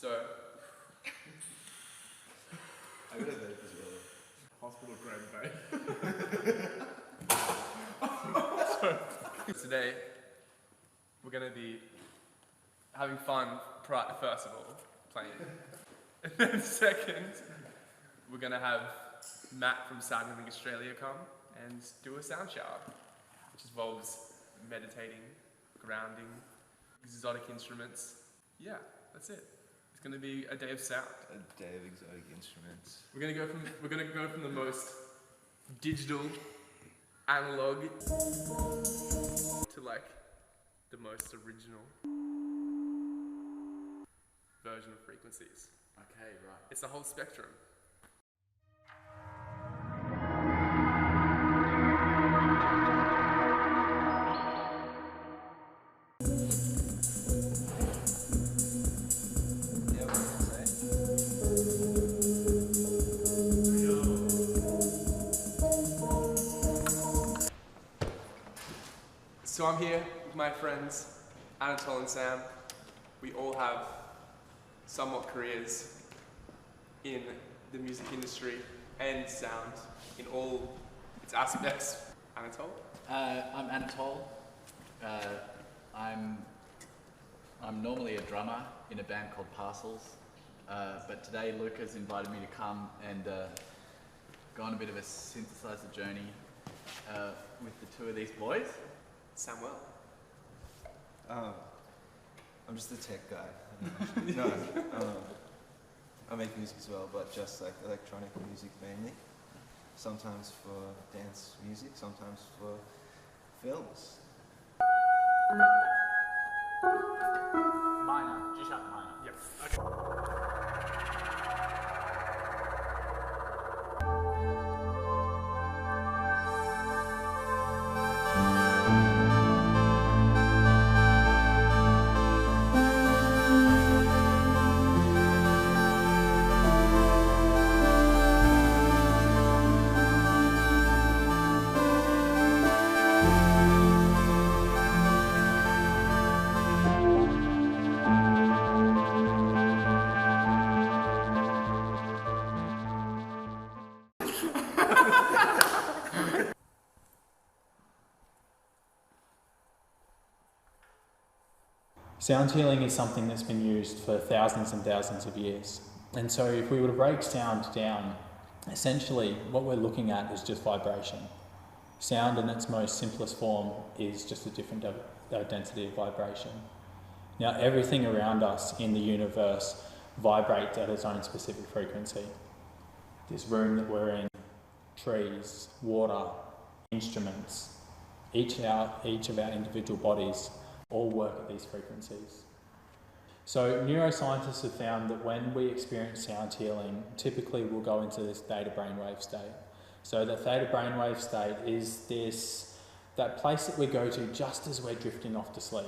So, I got a vape as well. hospital grade vape. So, today, we're going to be having fun, first of all, playing. And then second, we're going to have Matt from Saddening Australia come and do a sound shower, which involves meditating, grounding, exotic instruments. Yeah, that's it. It's going to be a day of sound. A day of exotic instruments. We're going to go from the most digital, analog, to like the most original version of frequencies. Okay, right. It's the whole spectrum. Yeah, what did you say? So I'm here with my friends, Anatole and Sam. We all have somewhat careers in the music industry and sound in all its aspects. Anatole? I'm Anatole. I'm normally a drummer in a band called Parcels, but today Luca's invited me to come and go on a bit of a synthesizer journey with the two of these boys. Samuel. I'm just a tech guy. No, I make music as well, but just like electronic music mainly. Sometimes for dance music, sometimes for films. Minor, G-sharp minor. Yep. Sound healing is something that's been used for thousands and thousands of years. And so if we were to break sound down, essentially what we're looking at is just vibration. Sound in its most simplest form is just a different density of vibration. Now everything around us in the universe vibrates at its own specific frequency. This room that we're in, trees, water, instruments, each of our individual bodies all work at these frequencies. So neuroscientists have found that when we experience sound healing, typically we'll go into this theta brainwave state. So the theta brainwave state is that place that we go to just as we're drifting off to sleep.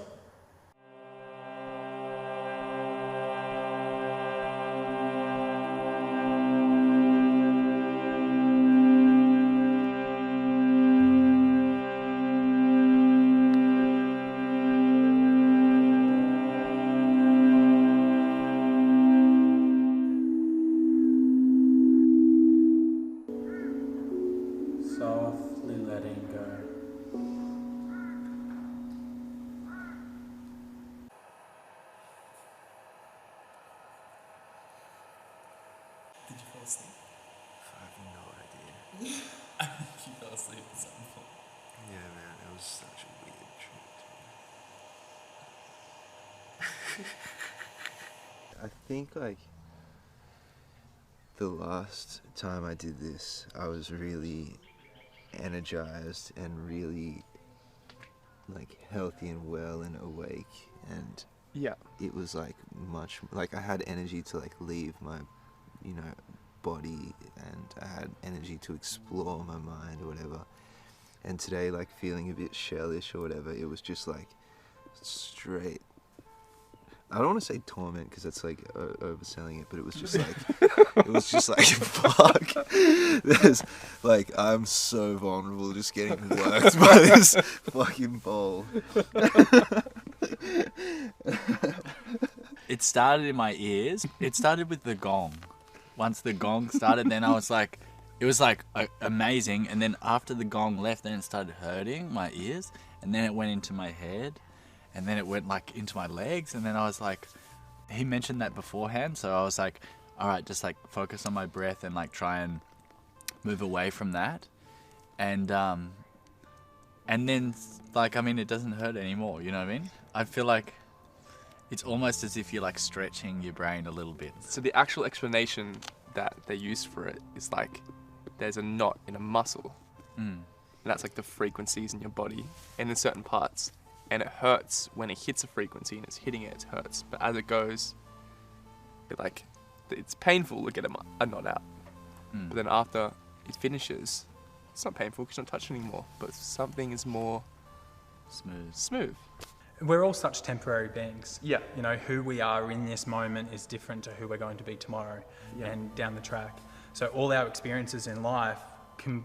Softly letting go. Did you fall asleep? I have no idea. I think you fell asleep at some point. Yeah, man, it was such a weird trip. I think like the last time I did this, I was really energized and really like healthy and well and awake, and Yeah. it was like much like I had energy to like leave my body, and I had energy to explore my mind or whatever. And today, like feeling a bit shellish or whatever, it was just like straight, I don't want to say torment because that's like overselling it, but it was just like fuck, there's like I'm so vulnerable just getting worked by this fucking bowl. it started in my ears. It started with the gong. Once the gong started, then I was like, it was like amazing. And then after the gong left, then it started hurting my ears. And then it went into my head. And then it went like into my legs. And then I was like, he mentioned that beforehand. So I was like, all right, just like focus on my breath and like try and move away from that. And then like, I mean, it doesn't hurt anymore. You know what I mean? I feel like it's almost as if you're like stretching your brain a little bit. So the actual explanation that they use for it is like there's a knot in a muscle. And that's like the frequencies in your body and in certain parts. And it hurts when it hits a frequency and it's hitting it, it hurts. But as it goes, it's painful to get a knot out. But then after it finishes, it's not painful because you're not touching anymore. But something is more smooth. We're all such temporary beings. Yeah. You know, who we are in this moment is different to who we're going to be tomorrow and down the track. So all our experiences in life can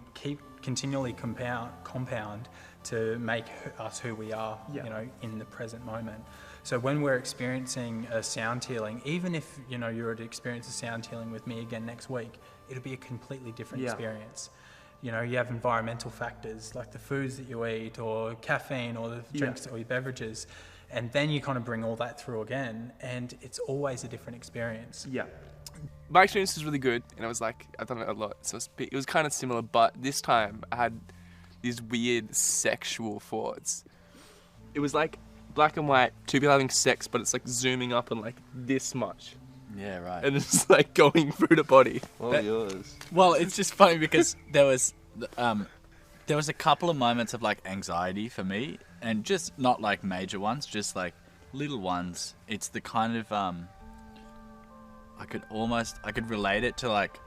continually compound to make us who we are, you know, in the present moment. So when we're experiencing a sound healing, even if, you know, you were to experience a sound healing with me again next week, it'll be a completely different experience. You know, you have environmental factors like the foods that you eat or caffeine or the drinks or your beverages. And then you kind of bring all that through again and it's always a different experience. Yeah. My experience was really good and I was like, I've done it a lot. So it was kind of similar, but this time I had these weird sexual thoughts. It was like black and white, two people having sex, but it's like zooming up and like this much. Yeah, right. And it's like going through the body. All yours. Well, it's just funny because there was a couple of moments of like anxiety for me, and just not like major ones, just like little ones. It's the kind of I could relate it to like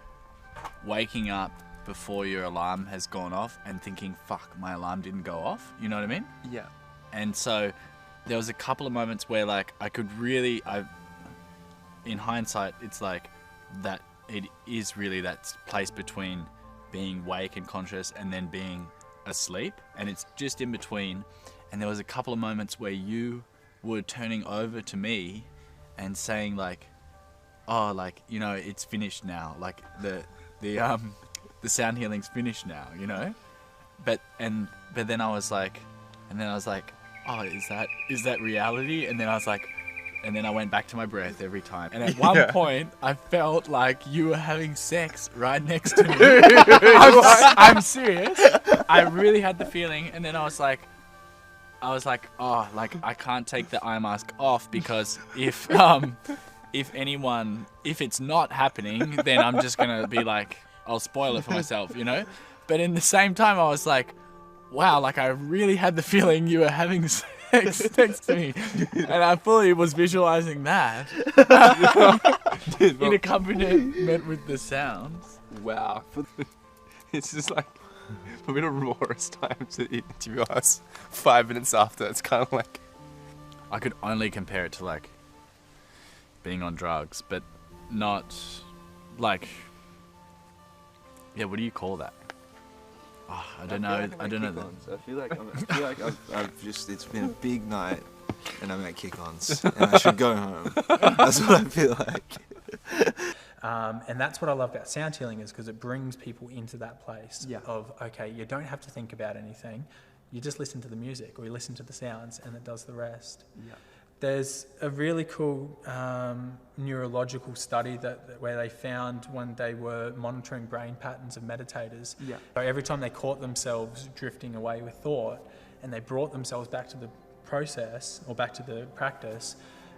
waking up before your alarm has gone off and thinking, fuck, my alarm didn't go off. You know what I mean? Yeah. And so there was a couple of moments where like I could really, in hindsight, it's like that it is really that place between being awake and conscious and then being asleep, and it's just in between. And there was a couple of moments where you were turning over to me and saying like, oh, like, you know, it's finished now, like the sound healing's finished now, you know. But then I was like, oh, is that reality? And then I was like, and then I went back to my breath every time. And at one point, I felt like you were having sex right next to me. I'm serious. I really had the feeling. And then I was like, oh, like I can't take the eye mask off because if it's not happening, then I'm just gonna be like, I'll spoil it for myself, you know. But in the same time, I was like, wow, like I really had the feeling you were having sex next to me, and I fully was visualizing that in accompaniment with the sounds. Wow. It's just like a bit of Rora's time to interview us 5 minutes after. It's kind of like, I could only compare it to like being on drugs, but not like, yeah, what do you call that? Oh, I don't know. I don't know. I feel like I've just, it's been a big night and I'm at kick-ons and I should go home. That's what I feel like. And that's what I love about sound healing, is because it brings people into that place of, okay, you don't have to think about anything. You just listen to the music or you listen to the sounds and it does the rest. Yeah. There's a really cool neurological study where they found when they were monitoring brain patterns of meditators. Yeah. So every time they caught themselves drifting away with thought and they brought themselves back to the process or back to the practice,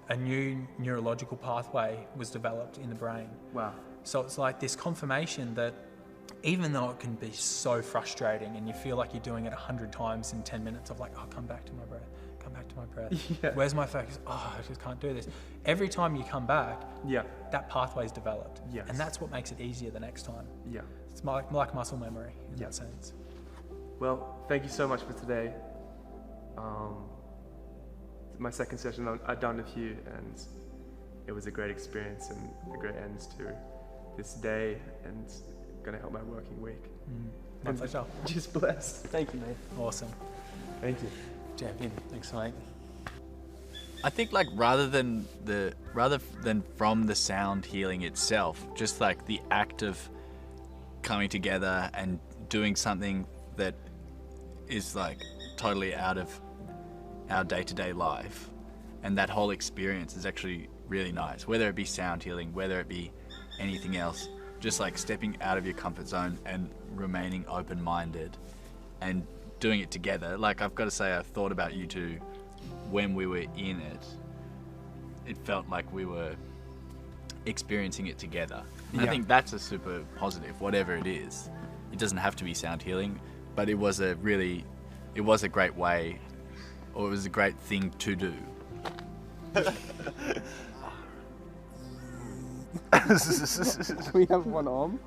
a new neurological pathway was developed in the brain. Wow. So it's like this confirmation that even though it can be so frustrating and you feel like you're doing it 100 times in 10 minutes of like, oh, come back to my breath. Come back to my breath. Yeah. Where's my focus? Oh, I just can't do this. Every time you come back, that pathway is developed. Yes. And that's what makes it easier the next time. Yeah. It's like muscle memory in that sense. Well, thank you so much for today. My second session I've done with you, and it was a great experience and a great end to this day, and going to help my working week. My pleasure. Just blessed. Thank you, mate. Awesome. Thank you. Champion. Thanks, mate. I think like rather than from the sound healing itself, just like the act of coming together and doing something that is like totally out of our day-to-day life, and that whole experience is actually really nice, whether it be sound healing, whether it be anything else, just like stepping out of your comfort zone and remaining open-minded and doing it together. Like, I've got to say, I thought about you two when we were in it. It felt like we were experiencing it together. And I think that's a super positive, whatever it is. It doesn't have to be sound healing, but it was a great way, or it was a great thing to do. Do we have one on?